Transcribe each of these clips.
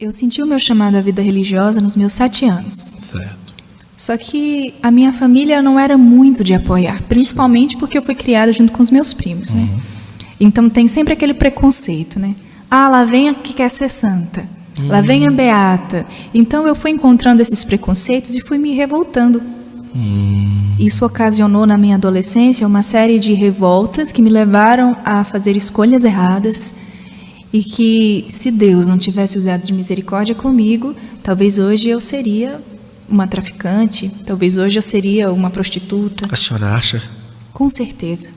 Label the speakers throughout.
Speaker 1: Eu senti o meu chamado à vida religiosa nos meus 7 anos.
Speaker 2: Certo.
Speaker 1: Só que a minha família não era muito de apoiar, principalmente porque eu fui criada junto com os meus primos, né? Então tem sempre aquele preconceito, né? Ah, lá vem a que quer ser santa. Lá vem a beata. Então eu fui encontrando esses preconceitos e fui me revoltando. Isso ocasionou na minha adolescência uma série de revoltas que me levaram a fazer escolhas erradas e que, se Deus não tivesse usado de misericórdia comigo, talvez hoje eu seria uma traficante, talvez hoje eu seria uma prostituta.
Speaker 2: A senhora acha?
Speaker 1: Com certeza.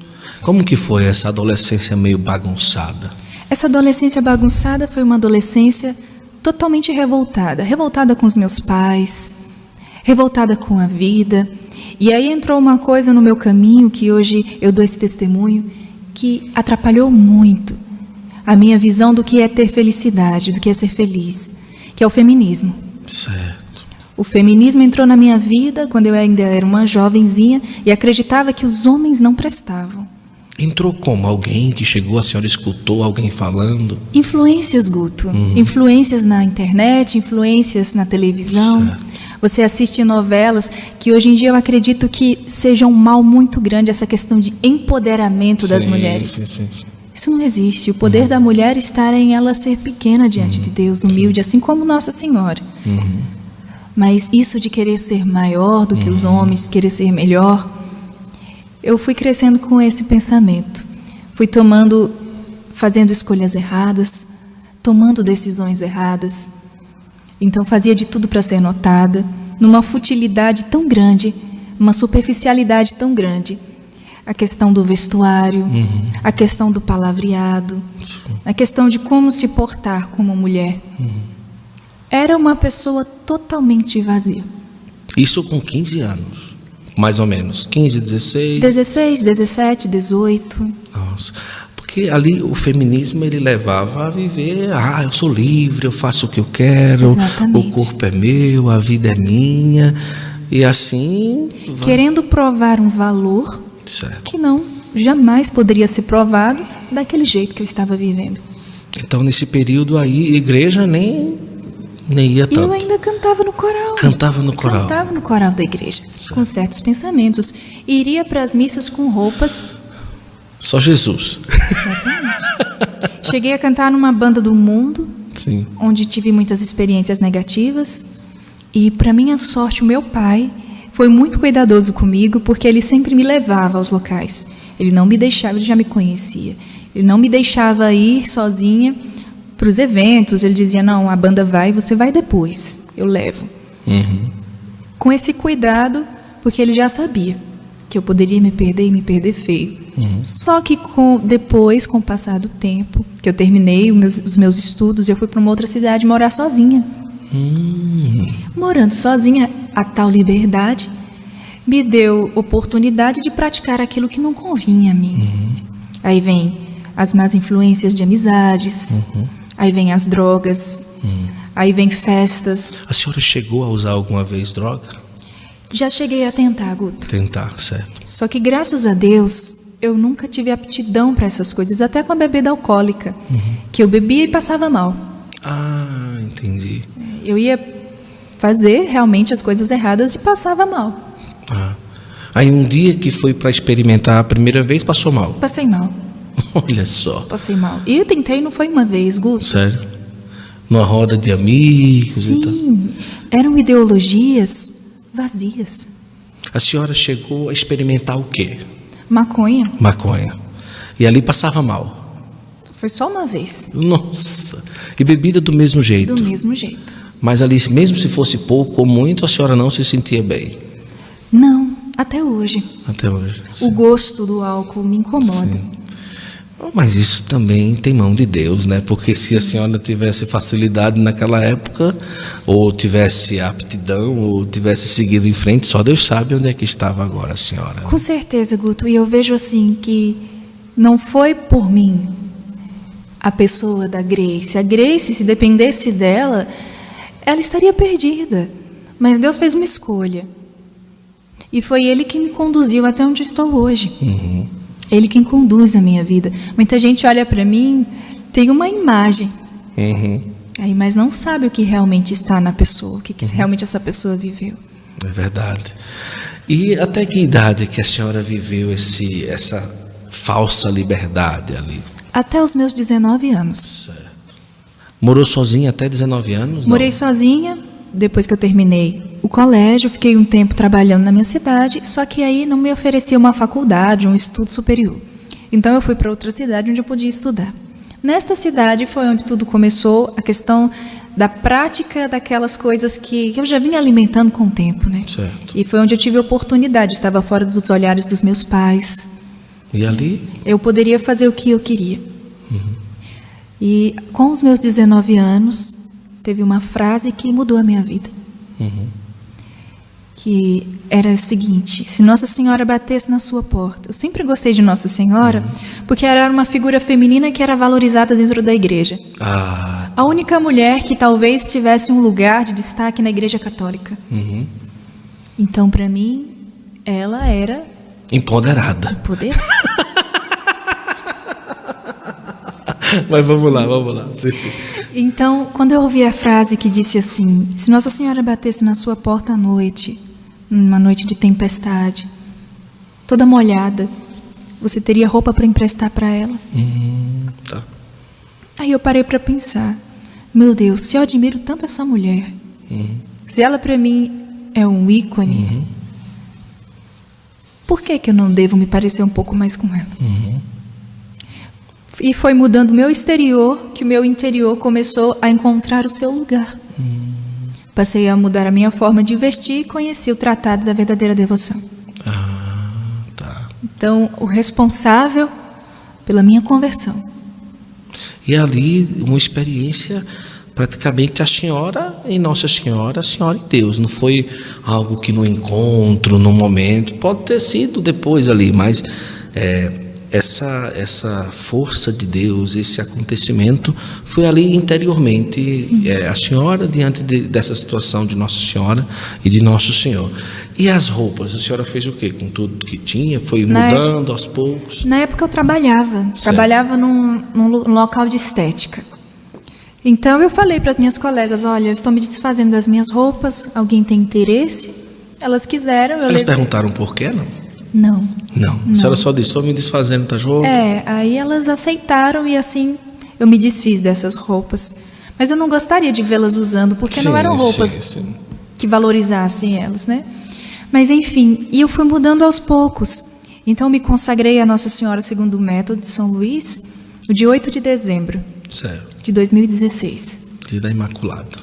Speaker 2: Como que foi essa adolescência meio bagunçada?
Speaker 1: Essa adolescência bagunçada foi uma adolescência totalmente revoltada. Revoltada com os meus pais, revoltada com a vida. E aí entrou uma coisa no meu caminho, que hoje eu dou esse testemunho, que atrapalhou muito a minha visão do que é ter felicidade, do que é ser feliz, que é o feminismo.
Speaker 2: Certo.
Speaker 1: O feminismo entrou na minha vida quando eu ainda era uma jovenzinha e acreditava que os homens não prestavam.
Speaker 2: Entrou como? Alguém que chegou, a senhora escutou alguém falando?
Speaker 1: Influências, Guto. Influências na internet, influências na televisão.
Speaker 2: Certo.
Speaker 1: Você assiste novelas que hoje em dia eu acredito que seja um mal muito grande essa questão de empoderamento das mulheres.
Speaker 2: Sim.
Speaker 1: Isso não existe. O poder da mulher está em ela ser pequena diante de Deus, humilde, assim como Nossa Senhora. Mas isso de querer ser maior do que os homens, querer ser melhor, eu fui crescendo com esse pensamento. Fui fazendo escolhas erradas, tomando decisões erradas. Então fazia de tudo para ser notada, numa futilidade tão grande, uma superficialidade tão grande. A questão do vestuário, a questão do palavreado, a questão de como se portar como mulher. Era uma pessoa totalmente vazia.
Speaker 2: Isso com 15 anos, mais ou menos. 15, 16?
Speaker 1: 16, 17, 18.
Speaker 2: Nossa. Porque ali o feminismo ele levava a viver, eu sou livre, eu faço o que eu quero,
Speaker 1: Exatamente.
Speaker 2: O corpo é meu, a vida é minha, e assim...
Speaker 1: Querendo provar um valor
Speaker 2: Certo.
Speaker 1: que jamais poderia ser provado daquele jeito que eu estava vivendo.
Speaker 2: Então nesse período aí, igreja nem ia tanto.
Speaker 1: Eu ainda cantava no coral.
Speaker 2: Cantava no coral.
Speaker 1: Cantava no coral da igreja,
Speaker 2: Certo.
Speaker 1: com certos pensamentos. Iria para as missas com roupas.
Speaker 2: Só Jesus.
Speaker 1: Exatamente. Cheguei a cantar numa banda do mundo,
Speaker 2: Sim.
Speaker 1: onde tive muitas experiências negativas. E, para minha sorte, o meu pai foi muito cuidadoso comigo, porque ele sempre me levava aos locais. Ele não me deixava, ele já me conhecia. Ele não me deixava ir sozinha para os eventos. Ele dizia, não, a banda vai, você vai depois. Eu levo. Com esse cuidado, porque ele já sabia que eu poderia me perder e me perder feio. Só que depois, com o passar do tempo, que eu terminei os meus estudos, eu fui para uma outra cidade morar sozinha. Morando sozinha, a tal liberdade me deu oportunidade de praticar aquilo que não convinha a mim. Aí vem as más influências de amizades, aí vem as drogas, aí vem festas.
Speaker 2: A senhora chegou a usar alguma vez droga?
Speaker 1: Já cheguei a tentar, Guto.
Speaker 2: Tentar, certo.
Speaker 1: Só que, graças a Deus, eu nunca tive aptidão para essas coisas, até com a bebida alcoólica, que eu bebia e passava mal.
Speaker 2: Ah, entendi.
Speaker 1: Eu ia fazer realmente as coisas erradas e passava mal.
Speaker 2: Aí um dia que foi para experimentar a primeira vez, passou mal.
Speaker 1: Passei mal.
Speaker 2: Olha só.
Speaker 1: Passei mal. E eu tentei, não foi uma vez, Guto.
Speaker 2: Sério? Numa roda de amigos e tal?
Speaker 1: Sim, eram ideologias vazias.
Speaker 2: A senhora chegou a experimentar o quê?
Speaker 1: Maconha.
Speaker 2: Maconha. E ali passava mal.
Speaker 1: Foi só uma vez.
Speaker 2: Nossa. E bebida do mesmo jeito?
Speaker 1: Do mesmo jeito.
Speaker 2: Mas ali, mesmo se fosse pouco ou muito, a senhora não se sentia bem?
Speaker 1: Não, até hoje.
Speaker 2: Até hoje.
Speaker 1: O gosto do álcool me incomoda.
Speaker 2: Sim. Mas isso também tem mão de Deus, né? Porque se a senhora tivesse facilidade naquela época, ou tivesse aptidão, ou tivesse seguido em frente, só Deus sabe onde é que estava agora a senhora.
Speaker 1: Com certeza, Guto. E eu vejo assim que não foi por mim a pessoa da Grace. A Grace, se dependesse dela, ela estaria perdida. Mas Deus fez uma escolha. E foi Ele que me conduziu até onde estou hoje. Ele quem conduz a minha vida. Muita gente olha para mim, tem uma imagem. Aí, mas não sabe o que realmente está na pessoa, o que realmente essa pessoa viveu.
Speaker 2: É verdade. E até que idade que a senhora viveu essa falsa liberdade ali?
Speaker 1: Até os meus 19 anos.
Speaker 2: Certo. Morou sozinha até 19 anos?
Speaker 1: Morei sozinha, depois que eu terminei o colégio, fiquei um tempo trabalhando na minha cidade, só que aí não me oferecia uma faculdade, um estudo superior. Então eu fui para outra cidade onde eu podia estudar. Nesta cidade foi onde tudo começou, a questão da prática daquelas coisas que eu já vinha alimentando com o tempo, né?
Speaker 2: Certo.
Speaker 1: E foi onde eu tive oportunidade, estava fora dos olhares dos meus pais.
Speaker 2: E ali?
Speaker 1: Eu poderia fazer o que eu queria. E com os meus 19 anos, teve uma frase que mudou a minha vida. Que era a seguinte: se Nossa Senhora batesse na sua porta. Eu sempre gostei de Nossa Senhora, porque ela era uma figura feminina que era valorizada dentro da igreja. A única mulher que talvez tivesse um lugar de destaque na igreja católica. Então, para mim, ela era
Speaker 2: empoderada.
Speaker 1: Poder?
Speaker 2: Mas vamos lá. Sim.
Speaker 1: Então, quando eu ouvi a frase que disse assim: se Nossa Senhora batesse na sua porta à noite, numa noite de tempestade, toda molhada, você teria roupa para emprestar para ela?
Speaker 2: Tá.
Speaker 1: Aí eu parei para pensar: meu Deus, se eu admiro tanto essa mulher, se ela para mim é um ícone, por que eu não devo me parecer um pouco mais com ela? E foi mudando o meu exterior que o meu interior começou a encontrar o seu lugar. Passei a mudar a minha forma de vestir e conheci o tratado da verdadeira devoção.
Speaker 2: Tá.
Speaker 1: Então, o responsável pela minha conversão.
Speaker 2: E ali, uma experiência praticamente a senhora em Nossa Senhora, a senhora em Deus. Não foi algo que no encontro, no momento, pode ter sido depois ali, mas essa força de Deus, esse acontecimento foi ali interiormente. A senhora diante dessa situação de Nossa Senhora e de Nosso Senhor. E as roupas, a senhora fez o quê com tudo que tinha? Foi mudando aos poucos? Na
Speaker 1: época eu trabalhava num local de estética. Então eu falei para as minhas colegas: olha, eu estou me desfazendo das minhas roupas, alguém tem interesse? Elas quiseram.
Speaker 2: Elas perguntaram por quê, não?
Speaker 1: Não.
Speaker 2: A senhora só disse: estou me desfazendo das roupas?
Speaker 1: Aí elas aceitaram e assim eu me desfiz dessas roupas. Mas eu não gostaria de vê-las usando, porque não eram roupas que valorizassem elas, né? Mas enfim, e eu fui mudando aos poucos. Então me consagrei a Nossa Senhora segundo o método de São Luís, no dia 8 de dezembro de 2016.
Speaker 2: Dia da Imaculada.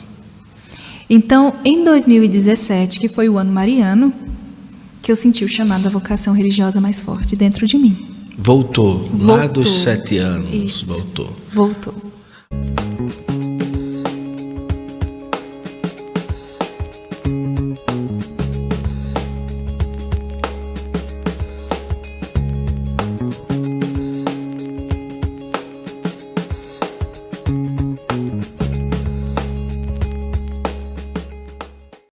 Speaker 1: Então, em 2017, que foi o ano mariano, que eu senti o chamado da vocação religiosa mais forte dentro de mim.
Speaker 2: Voltou. Lá dos 7 anos.
Speaker 1: Isso.
Speaker 2: Voltou.